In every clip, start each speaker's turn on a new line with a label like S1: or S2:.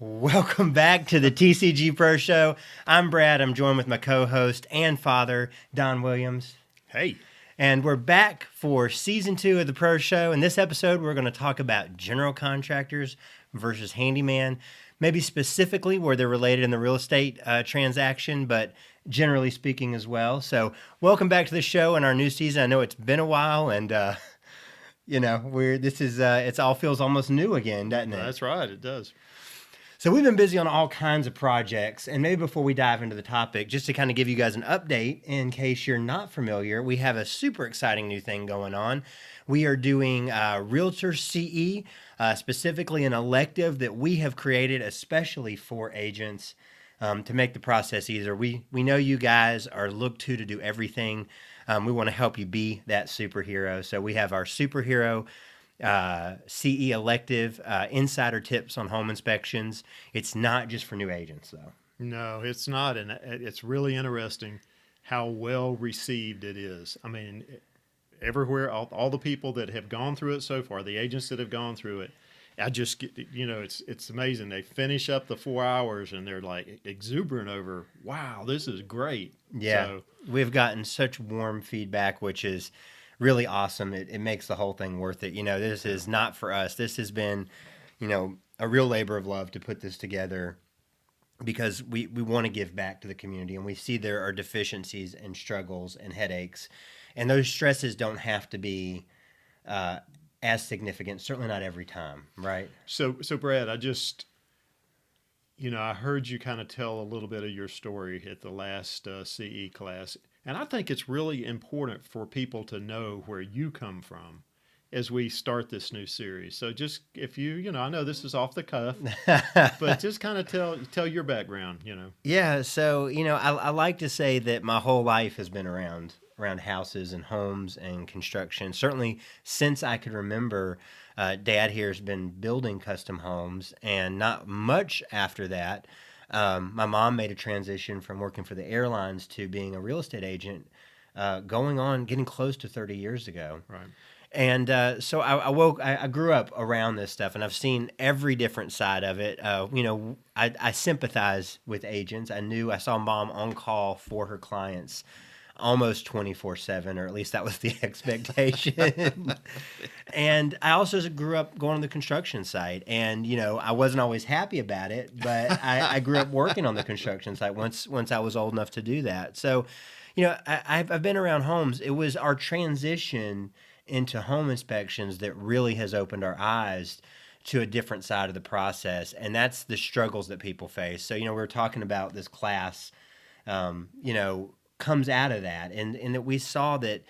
S1: Welcome back to the TCG Pro Show. I'm Brad. I'm joined with my co-host and father, Don Williams.
S2: Hey.
S1: And we're back for season 2 of the Pro Show. In this episode, we're going to talk about general contractors versus handyman, maybe specifically where they're related in the real estate transaction, but generally speaking as well. So welcome back to the show in our new season. I know it's been a while, and it all feels almost new again, doesn't it?
S2: That's right, it does.
S1: So we've been busy on all kinds of projects, and maybe before we dive into the topic, just to kind of give you guys an update in case you're not familiar, we have a super exciting new thing going on. We are doing realtorseee, specifically an elective that we have created especially for agents to make the process easier. We know you guys are looked to do everything. We want to help you be that superhero. So we have our superhero CE elective, insider tips on home inspections. It's not just for new agents, though.
S2: No, it's not, and it's really interesting how well received it is. I mean, everywhere, all the people that have gone through it so far, the agents that have gone through it, I just get, it's amazing. They finish up the 4 hours and they're like exuberant over, wow, this is great.
S1: Yeah,
S2: so,
S1: we've gotten such warm feedback, which is really awesome. It makes the whole thing worth it. This is not for us. This has been, a real labor of love to put this together because we want to give back to the community, and we see there are deficiencies and struggles and headaches, and those stresses don't have to be as significant, certainly not every time, right?
S2: So Brad, I just, I heard you kind of tell a little bit of your story at the last CE class. And I think it's really important for people to know where you come from as we start this new series. So just if I know this is off the cuff, but just kind of tell your background,
S1: Yeah, so, I like to say that my whole life has been around houses and homes and construction. Certainly since I could remember, Dad here has been building custom homes, and not much after that. My mom made a transition from working for the airlines to being a real estate agent, getting close to 30 years ago.
S2: Right.
S1: And so I grew up around this stuff, and I've seen every different side of it. I sympathize with agents. I saw Mom on call for her clients almost 24/7, or at least that was the expectation. And I also grew up going on the construction site, and I wasn't always happy about it, but I grew up working on the construction site once I was old enough to do that. So, I've been around homes. It was our transition into home inspections that really has opened our eyes to a different side of the process, and that's the struggles that people face. So, we were talking about this class, comes out of that, and that we saw that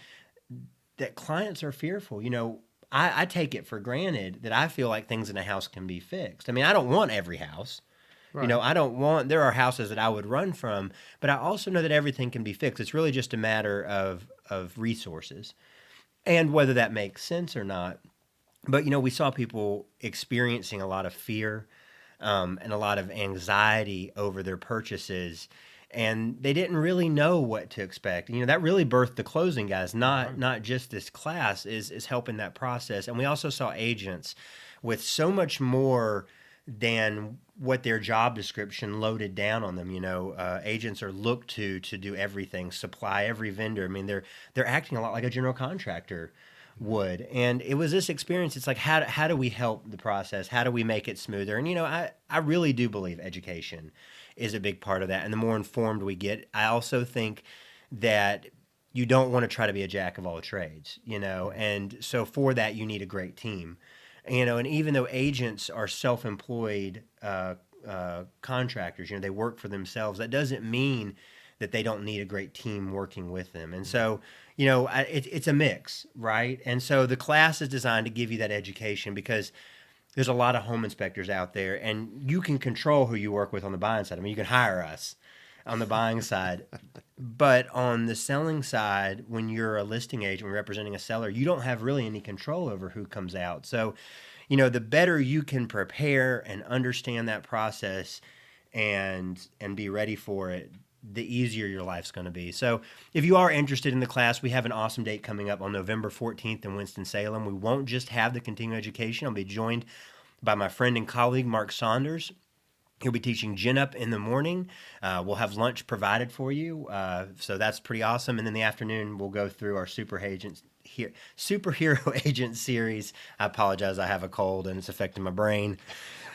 S1: clients are fearful. I take it for granted that I feel like things in a house can be fixed. I mean, I don't want every house.
S2: Right.
S1: There are houses that I would run from, but I also know that everything can be fixed. It's really just a matter of resources and whether that makes sense or not. But, we saw people experiencing a lot of fear and a lot of anxiety over their purchases, and they didn't really know what to expect. That really birthed the closing guys, not just this class is helping that process. And we also saw agents with so much more than what their job description loaded down on them. Agents are looked to do everything, supply every vendor. I mean, they're acting a lot like a general contractor would. And it was this experience. It's like, how do we help the process? How do we make it smoother? And, I really do believe education is a big part of that. And the more informed we get, I also think that you don't want to try to be a jack of all trades, and so for that, you need a great team, and even though agents are self-employed contractors, they work for themselves, that doesn't mean that they don't need a great team working with them. And so, it's a mix, right? And so the class is designed to give you that education because there's a lot of home inspectors out there, and you can control who you work with on the buying side. I mean, you can hire us on the buying side, but on the selling side, when you're a listing agent, when you're representing a seller, you don't have really any control over who comes out. So, the better you can prepare and understand that process and be ready for it, the easier your life's going to be. So if you are interested in the class, we have an awesome date coming up on November 14th in Winston-Salem. We won't just have the continuing education. I'll be joined by my friend and colleague, Mark Saunders. He'll be teaching gin up in the morning. We'll have lunch provided for you, so that's pretty awesome. And then the afternoon, we'll go through our superhero agent series. I apologize, I have a cold and it's affecting my brain.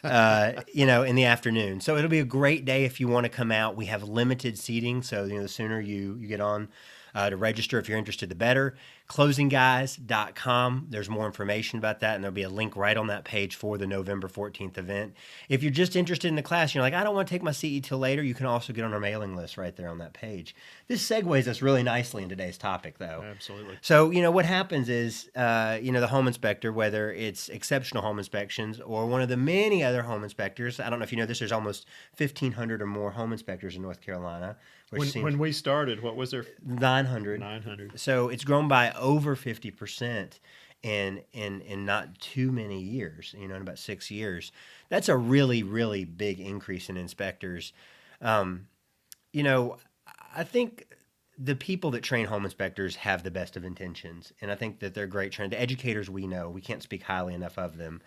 S1: In the afternoon. So it'll be a great day if you want to come out. We have limited seating, so the sooner you get on to register if you're interested, the better. Closingguys.com. There's more information about that, and there'll be a link right on that page for the November 14th event. If you're just interested in the class, you're like, I don't want to take my CE till later, you can also get on our mailing list right there on that page. This segues us really nicely in today's topic, though.
S2: Absolutely.
S1: So, what happens is, the home inspector, whether it's exceptional home inspections or one of the many other home inspectors, I don't know if you know this, there's almost 1,500 or more home inspectors in North Carolina.
S2: When we started, what was there?
S1: 900.
S2: 900.
S1: So it's grown by over 50% in not too many years, in about 6 years. That's a really, really big increase in inspectors. I think the people that train home inspectors have the best of intentions, and I think that they're great trained. The educators we know, we can't speak highly enough of them.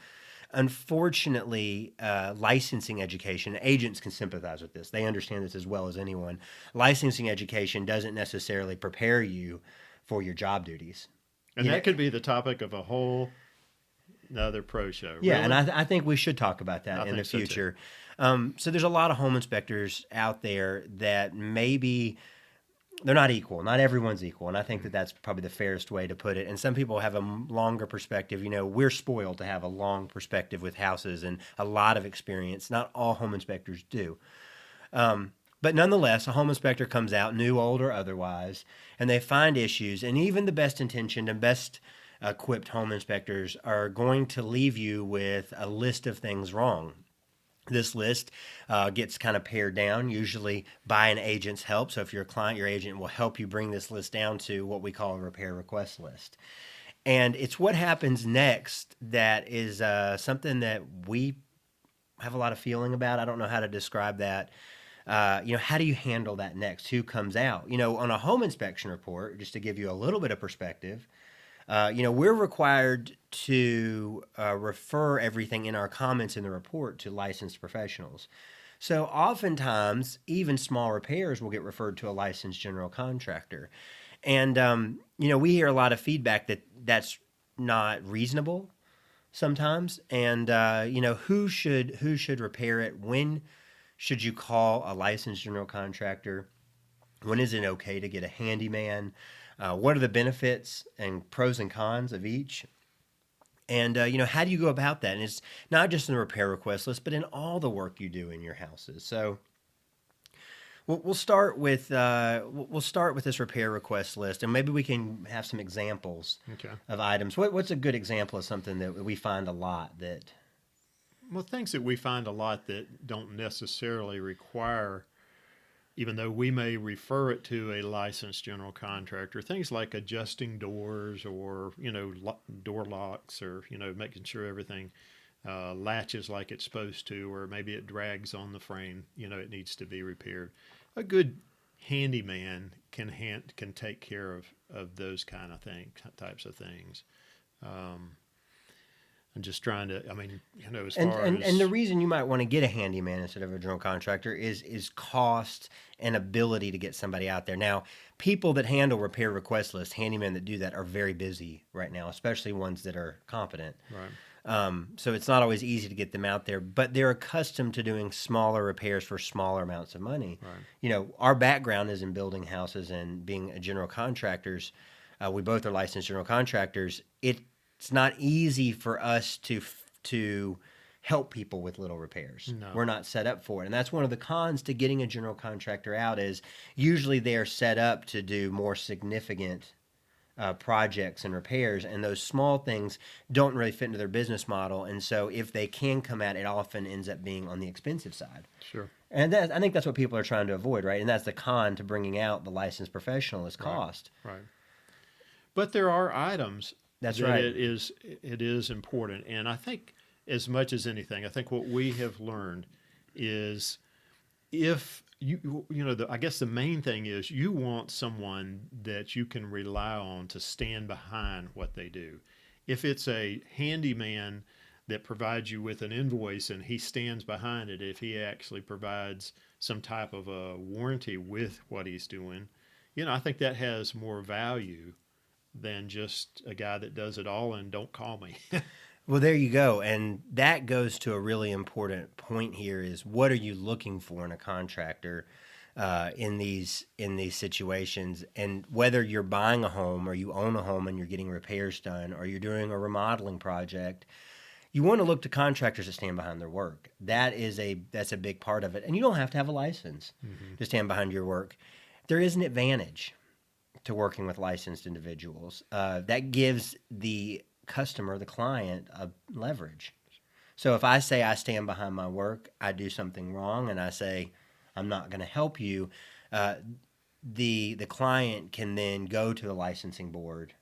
S1: Unfortunately, licensing education, agents can sympathize with this. They understand this as well as anyone. Licensing education doesn't necessarily prepare you for your job duties.
S2: And that could be the topic of a whole another pro show.
S1: Yeah,
S2: really?
S1: and I think we should talk about that in the future. So there's a lot of home inspectors out there that maybe they're not equal. Not everyone's equal, and I think that that's probably the fairest way to put it. And some people have a longer perspective. We're spoiled to have a long perspective with houses and a lot of experience. Not all home inspectors do. But nonetheless, a home inspector comes out, new, old, or otherwise, and they find issues. And even the best intentioned and best equipped home inspectors are going to leave you with a list of things wrong. This list gets kind of pared down, usually by an agent's help. So if you're a client, your agent will help you bring this list down to what we call a repair request list. And it's what happens next that is something that we have a lot of feeling about. I don't know how to describe that. How do you handle that next? Who comes out? On a home inspection report, just to give you a little bit of perspective, we're required to refer everything in our comments in the report to licensed professionals. So oftentimes, even small repairs will get referred to a licensed general contractor. And, we hear a lot of feedback that that's not reasonable sometimes. And, who should repair it? When should you call a licensed general contractor? When is it okay to get a handyman? What are the benefits and pros and cons of each? And, how do you go about that? And it's not just in the repair request list, but in all the work you do in your houses. So we'll start with this repair request list, and maybe we can have some examples of items. What's a good example of something that we find a lot that?
S2: Well, things that we find a lot that don't necessarily require, even though we may refer it to a licensed general contractor, things like adjusting doors or, door locks or, making sure everything latches like it's supposed to, or maybe it drags on the frame, it needs to be repaired. A good handyman can take care of those kind of types of things. I'm just trying to, as far as...
S1: And the reason you might want to get a handyman instead of a general contractor is cost and ability to get somebody out there. Now, people that handle repair request lists, handymen that do that, are very busy right now, especially ones that are competent.
S2: Right.
S1: So it's not always easy to get them out there, but they're accustomed to doing smaller repairs for smaller amounts of money.
S2: Right.
S1: Our background is in building houses and being general contractors. We both are licensed general contractors. It's not easy for us to help people with little repairs.
S2: No.
S1: We're not set up for it. And that's one of the cons to getting a general contractor out is usually they are set up to do more significant projects and repairs, and those small things don't really fit into their business model. And so if they can come out, it often ends up being on the expensive side.
S2: Sure.
S1: And I think that's what people are trying to avoid, right? And that's the con to bringing out the licensed professional is cost.
S2: Right. But there are items
S1: That's
S2: that
S1: right.
S2: it is important. And I think as much as anything, I think what we have learned is if I guess the main thing is you want someone that you can rely on to stand behind what they do. If it's a handyman that provides you with an invoice and he stands behind it, if he actually provides some type of a warranty with what he's doing, I think that has more value than just a guy that does it all and don't call me.
S1: Well, there you go. And that goes to a really important point here is what are you looking for in a contractor in these situations? And whether you're buying a home or you own a home and you're getting repairs done or you're doing a remodeling project, you want to look to contractors that stand behind their work. That's a big part of it. And you don't have to have a license to stand behind your work. There is an advantage to working with licensed individuals. That gives the customer, the client, a leverage. So if I say I stand behind my work, I do something wrong, and I say I'm not going to help you, the client can then go to the licensing board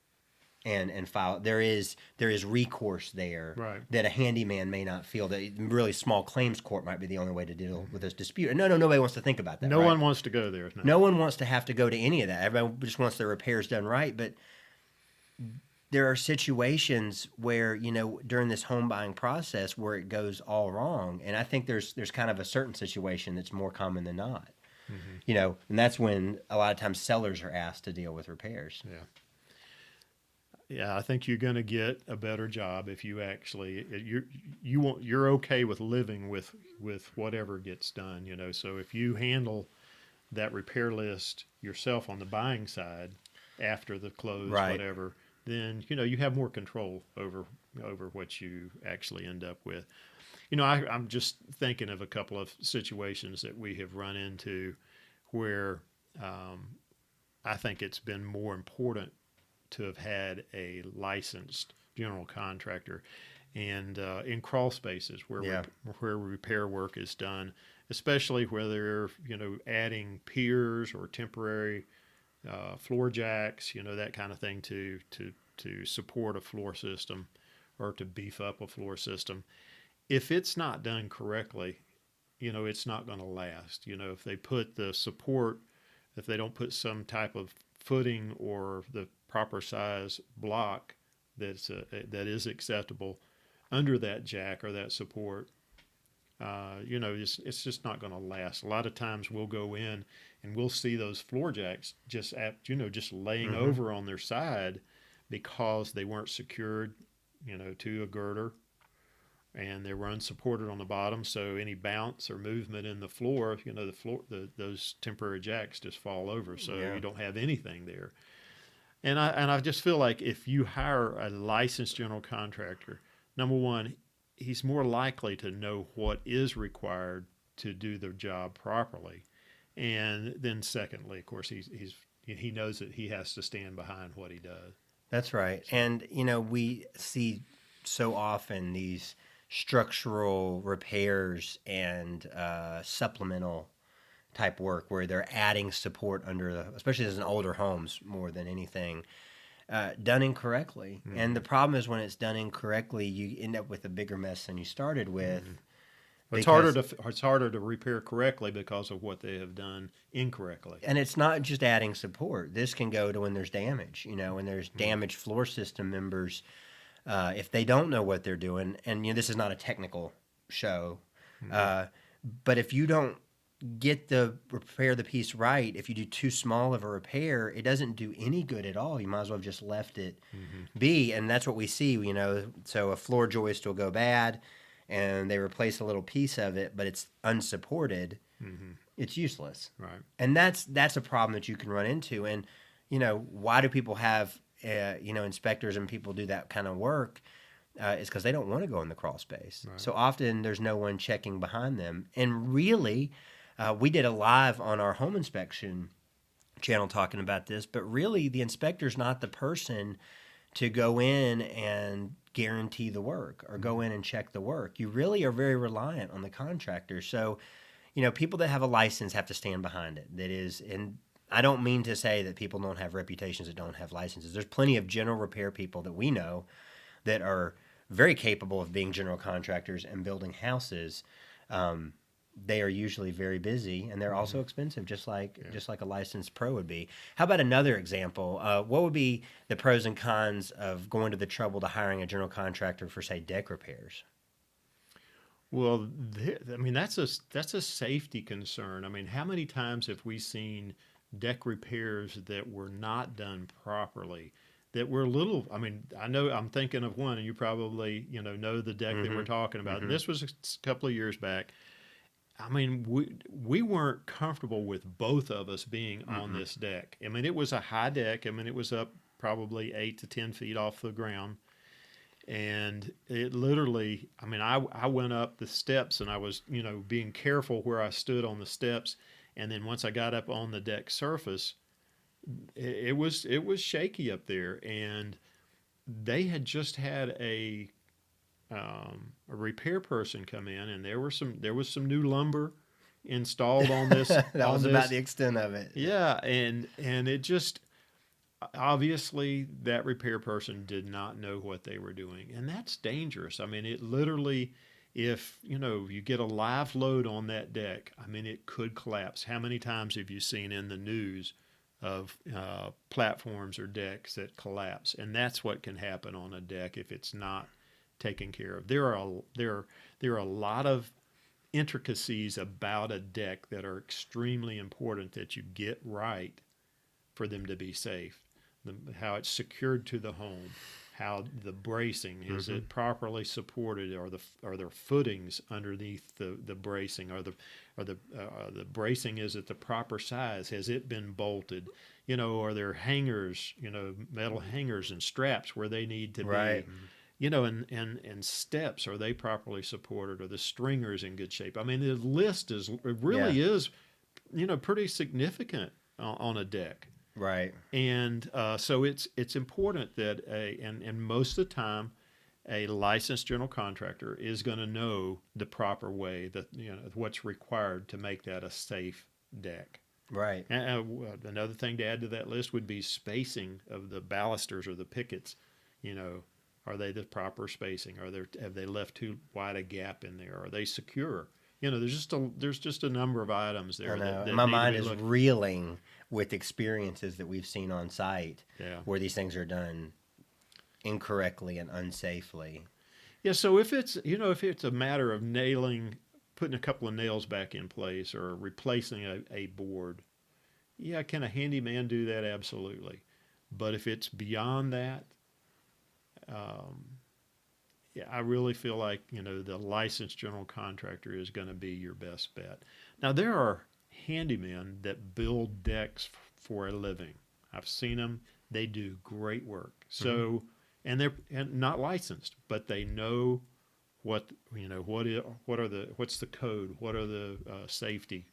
S1: and file. There is recourse there
S2: Right.
S1: that a handyman may not feel. That really small claims court might be the only way to deal with this dispute. And nobody wants to think about that.
S2: No
S1: right?
S2: one wants to go there.
S1: No one wants to have to go to any of that. Everybody just wants their repairs done right. But there are situations where, during this home buying process where it goes all wrong. And I think there's kind of a certain situation that's more common than not. And that's when a lot of times sellers are asked to deal with repairs.
S2: Yeah. Yeah, I think you're going to get a better job if you actually you're okay with living with whatever gets done. So if you handle that repair list yourself on the buying side after the close,
S1: Right.
S2: whatever, then you have more control over what you actually end up with. I'm just thinking of a couple of situations that we have run into where I think it's been more important to have had a licensed general contractor, and in crawl spaces where repair work is done, especially where they're adding piers or temporary floor jacks, that kind of thing to support a floor system or to beef up a floor system. If it's not done correctly, it's not going to last. If they put the support, if they don't put some type of footing or the proper size block that is acceptable under that jack or that support, it's just not going to last. A lot of times we'll go in and we'll see those floor jacks just laying over on their side because they weren't secured, to a girder, and they were unsupported on the bottom. So any bounce or movement in the floor, those temporary jacks just fall over. So you don't have anything there. And I just feel like if you hire a licensed general contractor, number one, he's more likely to know what is required to do the job properly, and then secondly, of course, he knows that he has to stand behind what he does.
S1: That's right. And, we see so often these structural repairs and supplemental type work where they're adding support especially as in older homes more than anything, done incorrectly. And the problem is when it's done incorrectly, you end up with a bigger mess than you started with.
S2: It's harder to repair correctly because of what they have done incorrectly.
S1: And it's not just adding support. This can go to when there's damage, when there's damaged floor system members, if they don't know what they're doing. And, this is not a technical show, but if you don't repair the piece right, if you do too small of a repair, it doesn't do any good at all. You might as well have just left it be. And that's what we see, so a floor joist will go bad and they replace a little piece of it, but it's unsupported. It's useless.
S2: Right.
S1: And that's a problem that you can run into. And, why do people have, inspectors and people do that kind of work? Is because they don't want to go in the crawl space. Right. So often there's no one checking behind them. And really, we did a live on our home inspection channel talking about this, but really the inspector's not the person to go in and guarantee the work or go in and check the work. You really are very reliant on the contractor. So, people that have a license have to stand behind it. That is, and I don't mean to say that people don't have reputations that don't have licenses. There's plenty of general repair people that we know that are very capable of being general contractors and building houses. They are usually very busy, and they're also expensive, just like a licensed pro would be. How about another example? What would be the pros and cons of going to the trouble to hiring a general contractor for, say, deck repairs?
S2: Well, I mean that's a safety concern. I mean, how many times have we seen deck repairs that were not done properly? That were little. I mean, I know I'm thinking of one, and you probably know the deck that we're
S1: Mm-hmm.
S2: talking about. And
S1: Mm-hmm.
S2: this was a couple of years back. I mean, we weren't comfortable with both of us being on
S1: Mm-mm.
S2: this deck. I mean, it was a high deck. I mean, it was up probably 8 to 10 feet off the ground, and it literally. I mean, I went up the steps, and I was being careful where I stood on the steps, and then once I got up on the deck surface, it was shaky up there, and they had just had a repair person come in, and there was some new lumber installed on this
S1: That
S2: on
S1: was about
S2: this.
S1: the extent of it.
S2: Yeah, and it just obviously that repair person did not know what they were doing, and that's dangerous. I mean, it literally, if you get a live load on that deck, I mean, it could collapse. How many times have you seen in the news of platforms or decks that collapse? And that's what can happen on a deck if it's not taken care of. There are a lot of intricacies about a deck that are extremely important that you get right for them to be safe. How it's secured to the home, how the bracing is
S1: Mm-hmm.
S2: it properly supported, or are there footings underneath the bracing, or the bracing is at the proper size, has it been bolted, are there hangers, metal hangers and straps where they need to
S1: Right.
S2: be, and steps, are they properly supported, are the stringers in good shape? I mean, the list is it
S1: Yeah.
S2: really is pretty significant on a deck.
S1: Right.
S2: And so it's important that and most of the time a licensed general contractor is going to know the proper way, that what's required to make that a safe deck.
S1: Right.
S2: Another thing to add to that list would be spacing of the balusters or the pickets. You know, are they the proper spacing? Have they left too wide a gap in there? Are they secure? There's just a number of items
S1: I
S2: there
S1: know. And
S2: that
S1: my
S2: need to
S1: mind
S2: be
S1: is
S2: looked.
S1: reeling with experiences that we've seen on site
S2: Yeah.
S1: where these things are done incorrectly and unsafely.
S2: Yeah, so if it's a matter of putting a couple of nails back in place or replacing a board, yeah, can a handyman do that? Absolutely. But if it's beyond that, um, yeah, I really feel like the licensed general contractor is going to be your best bet. Now there are handymen that build decks for a living. I've seen them; they do great work.
S1: Hmm.
S2: So, and they're not licensed, but they know what what's the code, what are the safety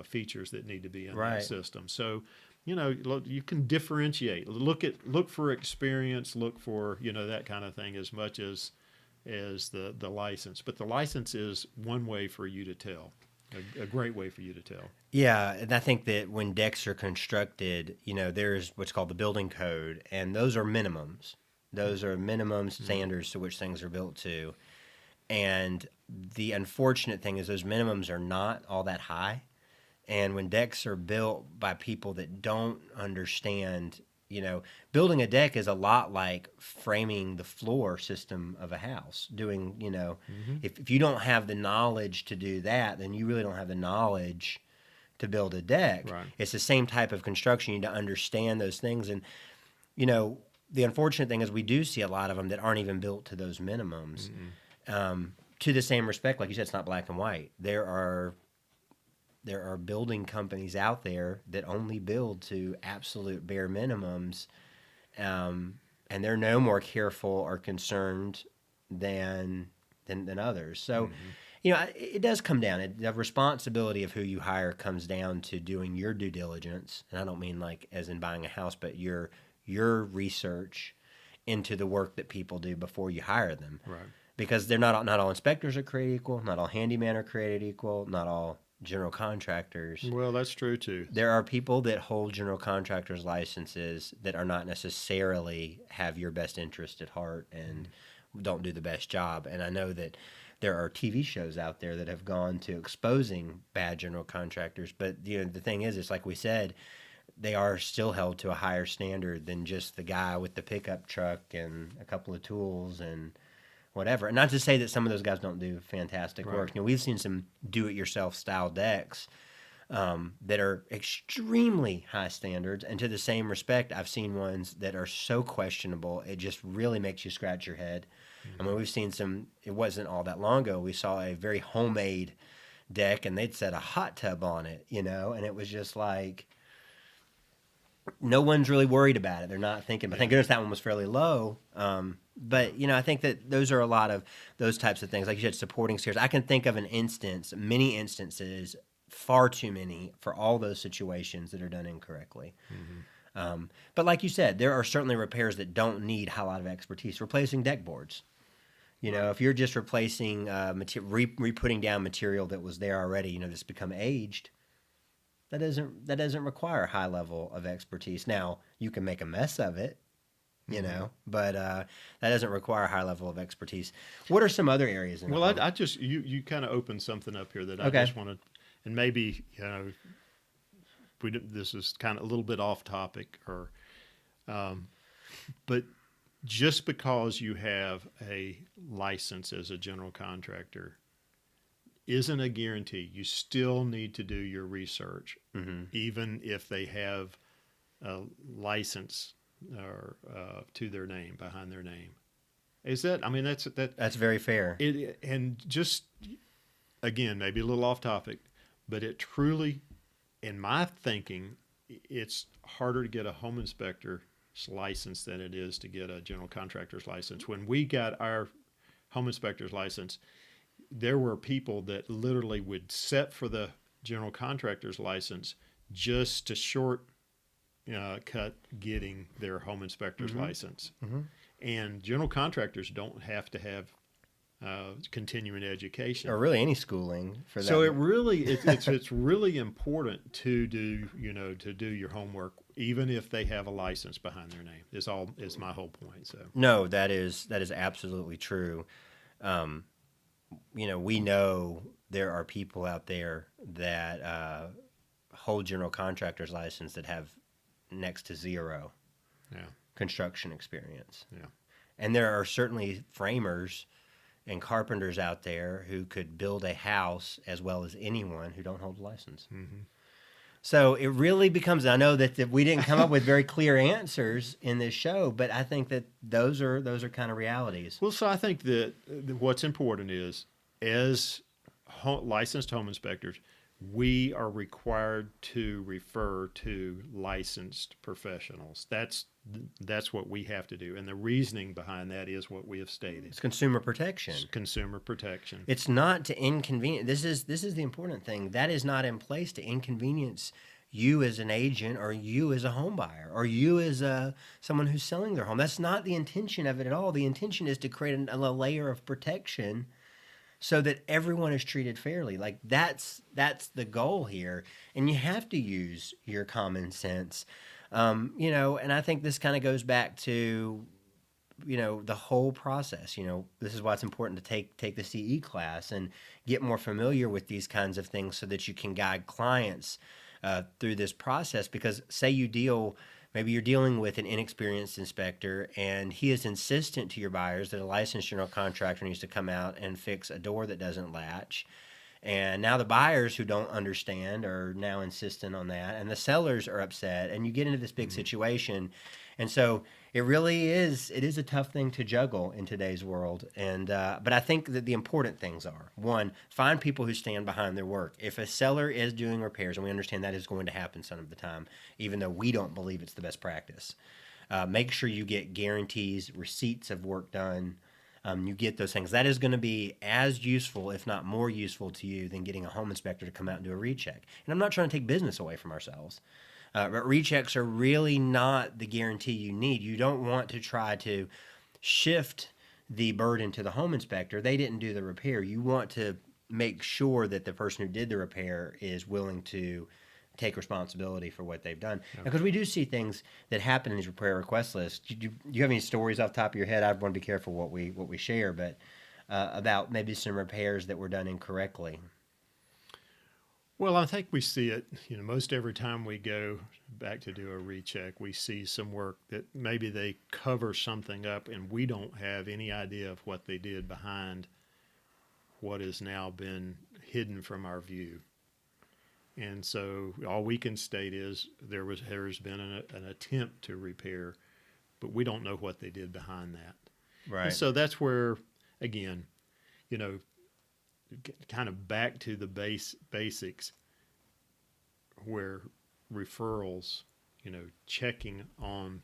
S2: features that need to be in that
S1: Right.
S2: system. So you can differentiate, look for experience, look for that kind of thing, as much as the license. But the license is one way for you to tell, a great way for you to tell.
S1: Yeah, and I think that when decks are constructed, there's what's called the building code, and those are minimums. Those are minimum
S2: Mm.
S1: standards to which things are built to. And the unfortunate thing is those minimums are not all that high. And when decks are built by people that don't understand, building a deck is a lot like framing the floor system of a house.
S2: Mm-hmm.
S1: If you don't have the knowledge to do that, then you really don't have the knowledge to build a deck.
S2: Right.
S1: It's the same type of construction. You need to understand those things. And, the unfortunate thing is we do see a lot of them that aren't even built to those minimums.
S2: Mm-mm.
S1: To the same respect, like you said, it's not black and white. There are building companies out there that only build to absolute bare minimums, and they're no more careful or concerned than others. So,
S2: Mm-hmm.
S1: it does come down. The responsibility of who you hire comes down to doing your due diligence, and I don't mean like as in buying a house, but your research into the work that people do before you hire them,
S2: Right.
S1: because they're not all inspectors are created equal, not all handymen are created equal, not all general contractors.
S2: Well, that's true too.
S1: There are people that hold general contractors licenses that are not necessarily have your best interest at heart and don't do the best job. And I know that there are TV shows out there that have gone to exposing bad general contractors, but the thing is, it's like we said, they are still held to a higher standard than just the guy with the pickup truck and a couple of tools and whatever. And not to say that some of those guys don't do fantastic
S2: Right.
S1: work. We've seen some do-it-yourself style decks that are extremely high standards. And to the same respect, I've seen ones that are so questionable, it just really makes you scratch your head. I mean, we've seen some, it wasn't all that long ago, we saw a very homemade deck and they'd set a hot tub on it, and it was just like, no one's really worried about it. They're not thinking, but thank goodness that one was fairly low. But, I think that those are a lot of those types of things. Like you said, supporting stairs. I can think of many instances, far too many, for all those situations that are done incorrectly. But like you said, there are certainly repairs that don't need a lot of expertise. Replacing deck boards. If you're just replacing, re-putting down material that was there already, that's become aged, that doesn't require a high level of expertise. Now, you can make a mess of it, but that doesn't require a high level of expertise. What are some other areas?
S2: Well, I just you kind of opened something up here that I just want to, and maybe this is kind of a little bit off topic, but just because you have a license as a general contractor isn't a guarantee. You still need to do your research, even if they have a license or to their name, behind their name. Is that? I mean, that's
S1: very fair.
S2: And just again, maybe a little off topic, but it truly, in my thinking, it's harder to get a home inspector's license than it is to get a general contractor's license. When we got our home inspector's license, there were people that literally would set for the general contractor's license just to cut getting their home inspector's license. And general contractors don't have to have continuing education
S1: or really any schooling for that.
S2: So it's really important to do your homework, even if they have a license behind their name. Is my whole point. So
S1: no, that is absolutely true. We know there are people out there that hold general contractor's license that have next to zero construction experience.
S2: Yeah.
S1: And there are certainly framers and carpenters out there who could build a house as well as anyone who don't hold a license. So it really becomes, I know that we didn't come up with very clear answers in this show, but I think that those are kind of realities.
S2: Well, so I think that what's important is, as licensed home inspectors, we are required to refer to licensed professionals. That's what we have to do, and the reasoning behind that is what we have stated.
S1: It's consumer protection.
S2: It's consumer protection.
S1: It's not to inconvenience. This is the important thing. That is not in place to inconvenience you as an agent, or you as a home buyer, or you as someone who's selling their home. That's not the intention of it at all. The intention is to create a layer of protection so that everyone is treated fairly. Like that's the goal here, and you have to use your common sense. And I think this kind of goes back to, the whole process. This is why it's important to take the CE class and get more familiar with these kinds of things so that you can guide clients through this process. Because maybe you're dealing with an inexperienced inspector, and he is insistent to your buyers that a licensed general contractor needs to come out and fix a door that doesn't latch. And now the buyers who don't understand are now insistent on that, and the sellers are upset, and you get into this big situation. And so it is a tough thing to juggle in today's world. And but I think that the important things are, one, find people who stand behind their work. If a seller is doing repairs, and we understand that is going to happen some of the time, even though we don't believe it's the best practice, make sure you get guarantees, receipts of work done. You get those things. That is going to be as useful, if not more useful to you, than getting a home inspector to come out and do a recheck. And I'm not trying to take business away from ourselves. But rechecks are really not the guarantee you need. You don't want to try to shift the burden to the home inspector. They didn't do the repair. You want to make sure that the person who did the repair is willing to take responsibility for what they've done.
S2: Okay.
S1: Because we do see things that happen in these repair request lists. Do you have any stories off the top of your head? I want to be careful what we share, but about maybe some repairs that were done incorrectly.
S2: Well, I think we see it, most every time we go back to do a recheck, we see some work that maybe they cover something up and we don't have any idea of what they did behind what has now been hidden from our view. And so all we can state is there's been an attempt to repair, but we don't know what they did behind that. And
S1: Right.
S2: so that's where, again, you know, kind of back to the basics, where referrals, checking on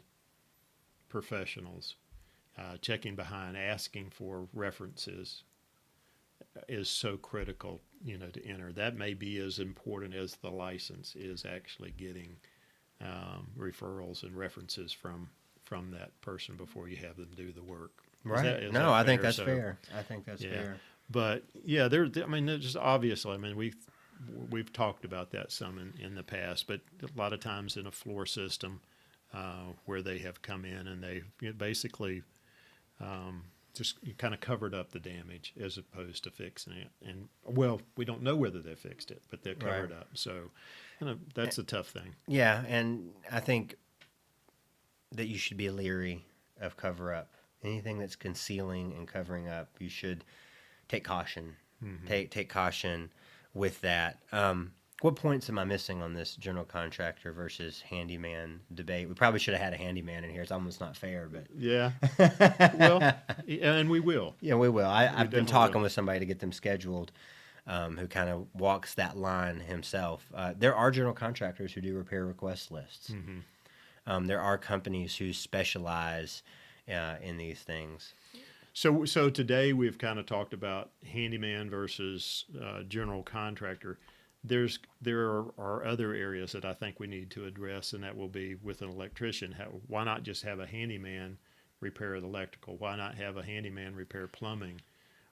S2: professionals, checking behind, asking for references is so critical, to enter. That may be as important as the license is actually getting referrals and references from that person before you have them do the work.
S1: Right.
S2: Is
S1: No,
S2: that
S1: I think
S2: fair?
S1: that's
S2: So,
S1: fair. I think that's
S2: yeah.
S1: fair.
S2: But yeah, I mean, there's just obviously, I mean, we've talked about that some in the past, but a lot of times in a floor system where they have come in and they basically just kind of covered up the damage as opposed to fixing it. And well, we don't know whether they fixed it, but they're covered up. So that's a tough thing.
S1: Yeah, and I think that you should be leery of cover up. Anything that's concealing and covering up, you should take caution.
S2: Mm-hmm.
S1: Take caution with that. What points am I missing on this general contractor versus handyman debate? We probably should have had a handyman in here. It's almost not fair, but
S2: Yeah. Well, and we will.
S1: yeah, we will. I've been
S2: definitely
S1: talking
S2: will.
S1: with somebody to get them scheduled, who kind of walks that line himself. There are general contractors who do repair request lists.
S2: Mm-hmm.
S1: There are companies who specialize in these things.
S2: So today we've kind of talked about handyman versus general contractor. There are other areas that I think we need to address, and that will be with an electrician. Why not just have a handyman repair the electrical? Why not have a handyman repair plumbing?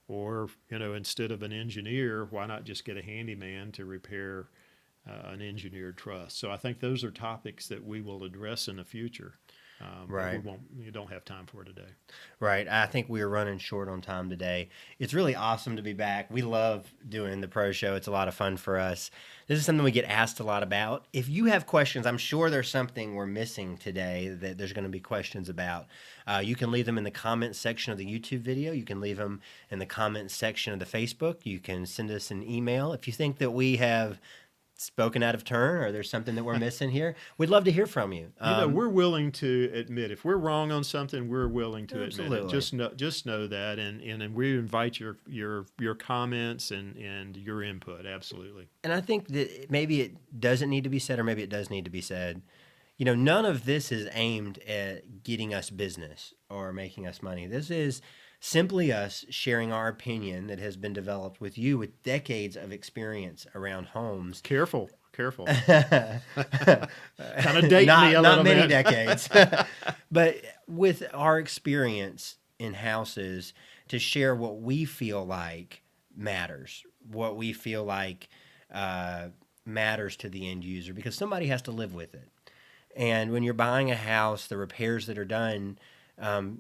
S2: Or, instead of an engineer, why not just get a handyman to repair an engineered truss? So I think those are topics that we will address in the future.
S1: Right.
S2: You don't have time for today.
S1: Right. I think we are running short on time today. It's really awesome to be back. We love doing the Pro Show. It's a lot of fun for us. This is something we get asked a lot about. If you have questions, I'm sure there's something we're missing today that there's going to be questions about. You can leave them in the comments section of the YouTube video. You can leave them in the comments section of the Facebook. You can send us an email. If you think that we have spoken out of turn or there's something that we're missing here, we'd love to hear from you.
S2: We're willing to admit if we're wrong on something. We're willing to
S1: Absolutely.
S2: admit it. Just know that, and we invite your comments and your input. Absolutely.
S1: And I think that maybe it doesn't need to be said, or maybe it does need to be said. None of this is aimed at getting us business or making us money. This is simply us sharing our opinion that has been developed with you with decades of experience around homes.
S2: Careful. Kind of dating me a little
S1: Not many
S2: bit.
S1: decades, but with our experience in houses to share what we feel like matters, what we feel like matters to the end user, because somebody has to live with it. And when you're buying a house, the repairs that are done,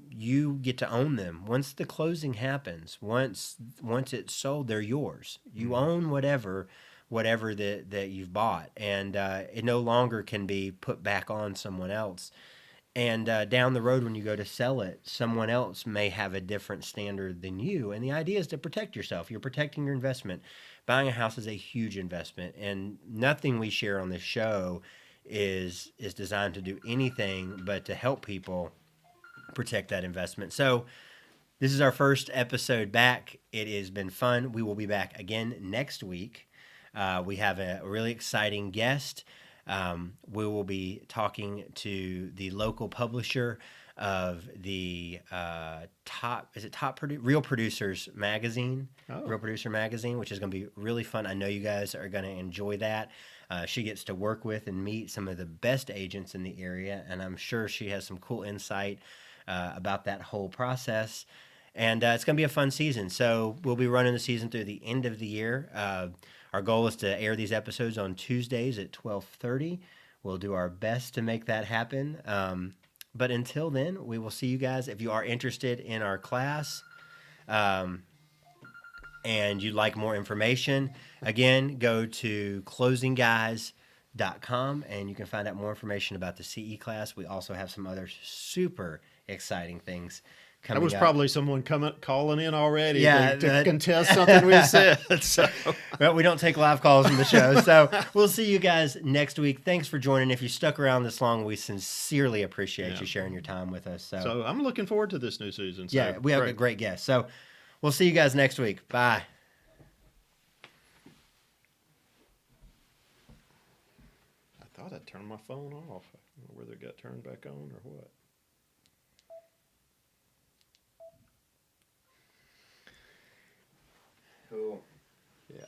S1: you get to own them. Once the closing happens, once it's sold, they're yours. You own whatever that you've bought, and it no longer can be put back on someone else. And down the road, when you go to sell it, someone else may have a different standard than you. And the idea is to protect yourself. You're protecting your investment. Buying a house is a huge investment, and nothing we share on this show is designed to do anything but to help people protect that investment. So this is our first episode back. It has been fun. We will be back again next week. We have a really exciting guest. We will be talking to the local publisher of the Real Producers Magazine, Real Producer Magazine, which is going to be really fun. I know you guys are going to enjoy that. She gets to work with and meet some of the best agents in the area, and I'm sure she has some cool insight about that whole process. And it's going to be a fun season. So we'll be running the season through the end of the year. Our goal is to air these episodes on Tuesdays at 12:30. We'll do our best to make that happen. But until then, we will see you guys if you are interested in our class. and you'd like more information, again, go to closingguys.com and you can find out more information about the CE class. We also have some other super exciting things
S2: That
S1: coming
S2: was
S1: up.
S2: probably someone calling in already
S1: Yeah,
S2: to contest something we said. So.
S1: Well, we don't take live calls from the show. So we'll see you guys next week. Thanks for joining. If you stuck around this long, we sincerely appreciate you sharing your time with us.
S2: So I'm looking forward to this new season. So
S1: yeah, we have a great guest. So we'll see you guys next week. Bye.
S2: I thought I'd turned my phone off. I don't know whether it got turned back on or what.
S1: Cool.
S2: Yeah.